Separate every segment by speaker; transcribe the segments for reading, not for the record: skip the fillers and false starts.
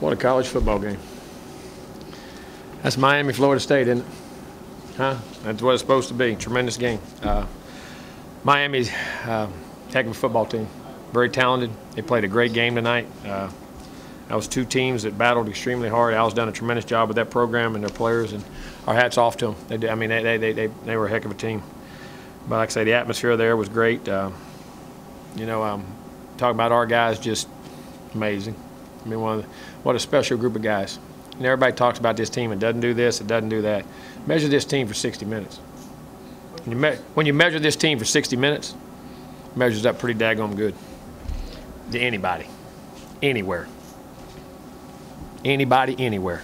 Speaker 1: What a college football game. That's Miami, Florida State, isn't it? Huh? That's what it's supposed to be. Tremendous game. Miami's heck of a football team. Very talented. They played a great game tonight. That was two teams that battled extremely hard. Al's done a tremendous job with that program and their players, and our hats off to them. They did, I mean, they were a heck of a team. But like I say, the atmosphere there was great. Talking about our guys, just amazing. I mean, what a special group of guys. And everybody talks about this team. It doesn't do this, it doesn't do that. Measure this team for 60 minutes. When you measure this team for 60 minutes, it measures up pretty daggone good to anybody, anywhere. Anybody, anywhere.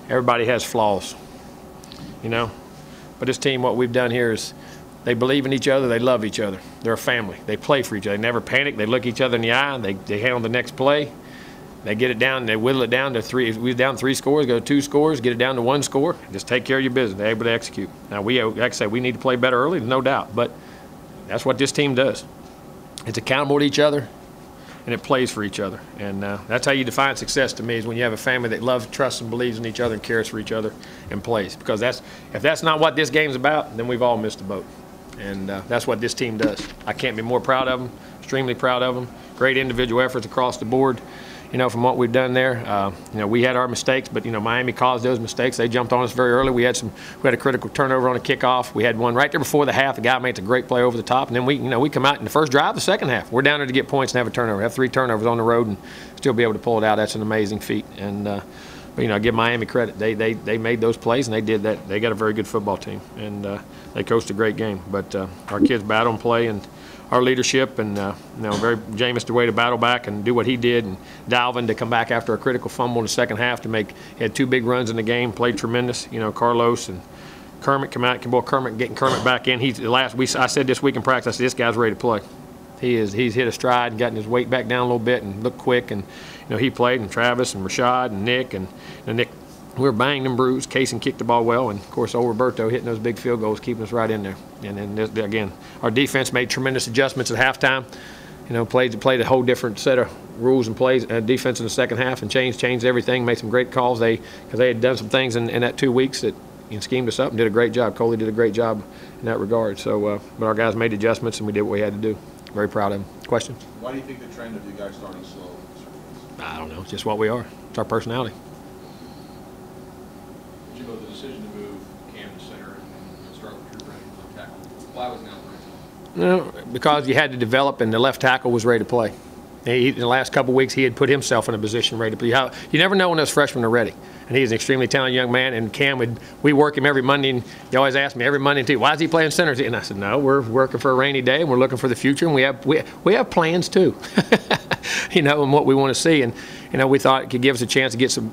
Speaker 1: Everybody has flaws, But this team, what we've done here is they believe in each other, they love each other. They're a family. They play for each other. They never panic. They look each other in the eye. They handle the next play. They get it down. They whittle it down to 3. If we're down 3 scores, go to 2 scores, get it down to 1 score. Just take care of your business. They're able to execute. Now, like I say, we need to play better early, no doubt. But that's what this team does. It's accountable to each other, and it plays for each other. And that's how you define success to me, is when you have a family that loves, trusts, and believes in each other and cares for each other and plays. Because if that's not what this game's about, then we've all missed the boat. And that's what this team does. I can't be more proud of them, extremely proud of them. Great individual efforts across the board. From what we've done there, we had our mistakes, but Miami caused those mistakes. They jumped on us very early. We had a critical turnover on a kickoff. We had one right there before the half. The guy made a great play over the top, and then we come out in the first drive, the second half. We're down there to get points and have a turnover. Have 3 turnovers on the road and still be able to pull it out. That's an amazing feat. And but I give Miami credit. They made those plays and they did that. They got a very good football team, and they coached a great game. But our kids battle and play, and our leadership, and Jameis the way to battle back and do what he did, and Dalvin to come back after a critical fumble in the second half to he had 2 big runs in the game, played tremendous. Carlos and Kermit come out. Getting Kermit back in. I said this week in practice, I said, this guy's ready to play. He's hit a stride and gotten his weight back down a little bit and looked quick, and he played, and Travis and Rashad and Nick and Nick. We were banged and bruised. Casey kicked the ball well, and of course, old Roberto hitting those big field goals, keeping us right in there. And then again, our defense made tremendous adjustments at halftime. Played a whole different set of rules and plays, defense in the second half, and changed everything. Made some great calls. Because they had done some things in that 2 weeks that schemed us up and did a great job. Coley did a great job in that regard. So, but our guys made adjustments, and we did what we had to do. Very proud of them. Questions?
Speaker 2: Why do you think the trend of you guys starting slow?
Speaker 1: I don't know. It's just what we are. It's our personality.
Speaker 3: Jimbo, the decision to move Cam to center and start with your running left tackle, why was now the right time?
Speaker 1: No, because you had to develop, and the left tackle was ready to play. In the last couple of weeks, he had put himself in a position ready to play. You never know when those freshmen are ready. And he's an extremely talented young man. And Cam, we work him every Monday. And he always asks me every Monday, too, why is he playing center? And I said, no, we're working for a rainy day, and we're looking for the future, and we have plans too. And what we want to see. And we thought it could give us a chance to get some.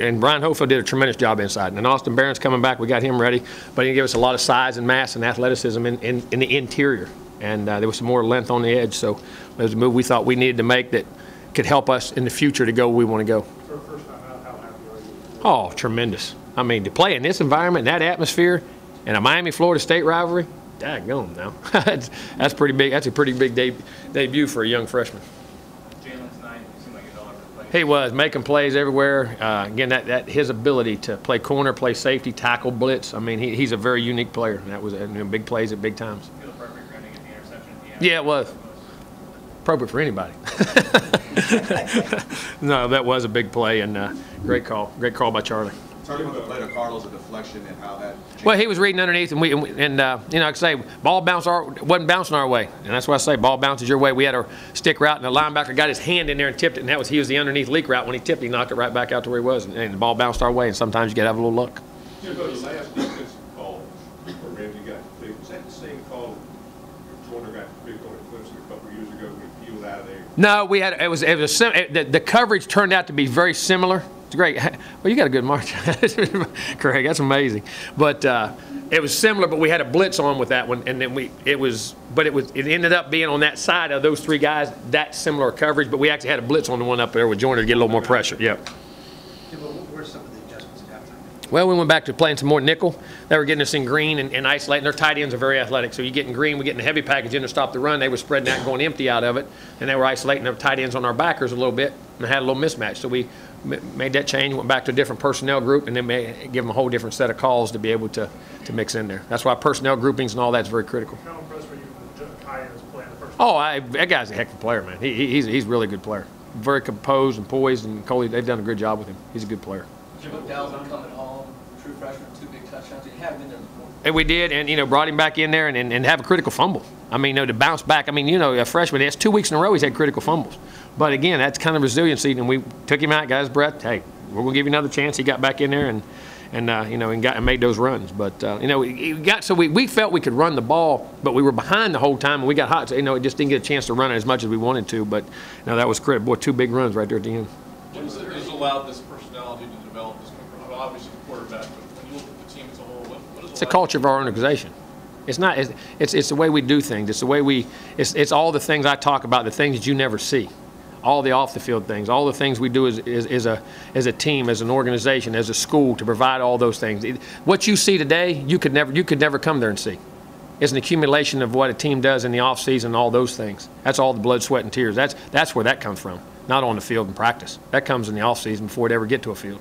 Speaker 1: And Brian Hofield did a tremendous job inside. And Austin Barron's coming back. We got him ready, but he gave us a lot of size and mass and athleticism in the interior. And there was some more length on the edge. So it was a move we thought we needed to make that could help us in the future to go where we want to go.
Speaker 4: For the first time, how happy are you?
Speaker 1: Oh, tremendous. I mean, to play in this environment, that atmosphere, and a Miami-Florida State rivalry, daggone now. That's pretty big. That's a pretty big debut for a young freshman.
Speaker 4: Jalen's night, he seemed like a dollar for play.
Speaker 1: He was making plays everywhere. Again, that his ability to play corner, play safety, tackle, blitz. I mean, he's a very unique player. That was big plays at big times.
Speaker 4: Feel perfect running at the interception at the end.
Speaker 1: Yeah, it was. Appropriate for anybody. No, that was a big play, and great call. Great call by Charlie.
Speaker 2: Talking about the play to Carlos, a deflection, and how that changed.
Speaker 1: Well, he was reading underneath, and like I say, ball wasn't bouncing our way, and that's why I say ball bounces your way. We had our stick route, and the linebacker got his hand in there and tipped it, and he was the underneath leak route. When he tipped, he knocked it right back out to where he was, and the ball bounced our way. And sometimes you got to have a little luck.
Speaker 5: Jimbo, the last defensive call for Ramsey got completed, was that the same call Jordan got completed on Clemson a couple of years ago when he peeled out of there?
Speaker 1: No, the coverage turned out to be very similar. It's great. Well, you got a good march, Craig. That's amazing. But it was similar, but we had a blitz on with that one, and then it ended up being on that side of those 3 guys, that similar coverage. But we actually had a blitz on the one up there with Joyner to get a little more pressure. Yeah.
Speaker 6: Jimbo, what were some of the adjustments at halftime?
Speaker 1: Well, we went back to playing some more nickel. They were getting us in green and isolating. Their tight ends are very athletic, so you get in green, we get in the heavy package in to stop the run. They were spreading that and going empty out of it, and they were isolating their tight ends on our backers a little bit. and had a little mismatch. So we made that change, went back to a different personnel group, and then give them a whole different set of calls to be able to mix in there. That's why personnel groupings and all that's very critical.
Speaker 4: How impressed were you with Kaya's play in the first?
Speaker 1: Oh, that guy's a heck of a player, man. He's a really good player. Very composed and poised, and Coley, they've done a good job with him. He's a good player.
Speaker 7: Jimbo Dalvin coming home, true freshman, 2 big touchdowns. You haven't been there before.
Speaker 1: And we did, and brought him back in there and have a critical fumble. I mean, to bounce back. I mean, a freshman, that's 2 weeks in a row he's had critical fumbles. But again, that's kind of resiliency, and we took him out, got his breath. Hey, we're gonna give you another chance. He got back in there and made those runs. But we felt we could run the ball, but we were behind the whole time, and we got hot. So, it just didn't get a chance to run it as much as we wanted to. But that was critical. Boy, 2 big runs right there at the end.
Speaker 3: What has allowed this personality to develop this comfort? Well, obviously the quarterback, but when you look at the team as a whole, what is
Speaker 1: It's the culture of our organization. It's not. It's the way we do things. It's the way It's all the things I talk about, the things that you never see, all the off the field things, all the things we do as a team, as an organization, as a school to provide all those things. What you see today, you could never come there and see. It's an accumulation of what a team does in the off season, all those things. That's all the blood, sweat, and tears. That's where that comes from. Not on the field in practice. That comes in the off season before it ever get to a field.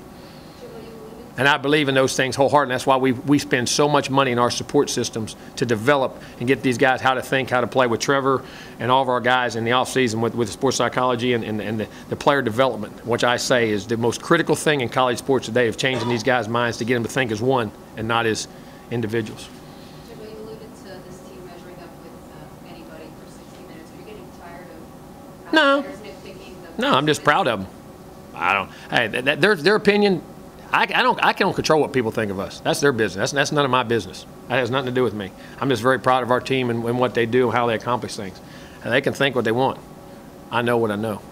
Speaker 1: And I believe in those things wholeheartedly. That's why we spend so much money in our support systems to develop and get these guys how to think, how to play with Trevor and all of our guys in the offseason with sports psychology and the player development, which I say is the most critical thing in college sports today, of changing these guys' minds to get them to think as one and not as individuals.
Speaker 8: Jimbo, you alluded to this team measuring up with anybody for 60 minutes. Are you getting tired of
Speaker 1: No.
Speaker 8: players nitpicking
Speaker 1: No, I'm just proud of them. Their opinion. I can't control what people think of us. That's their business. That's none of my business. That has nothing to do with me. I'm just very proud of our team and what they do and how they accomplish things. And they can think what they want. I know what I know.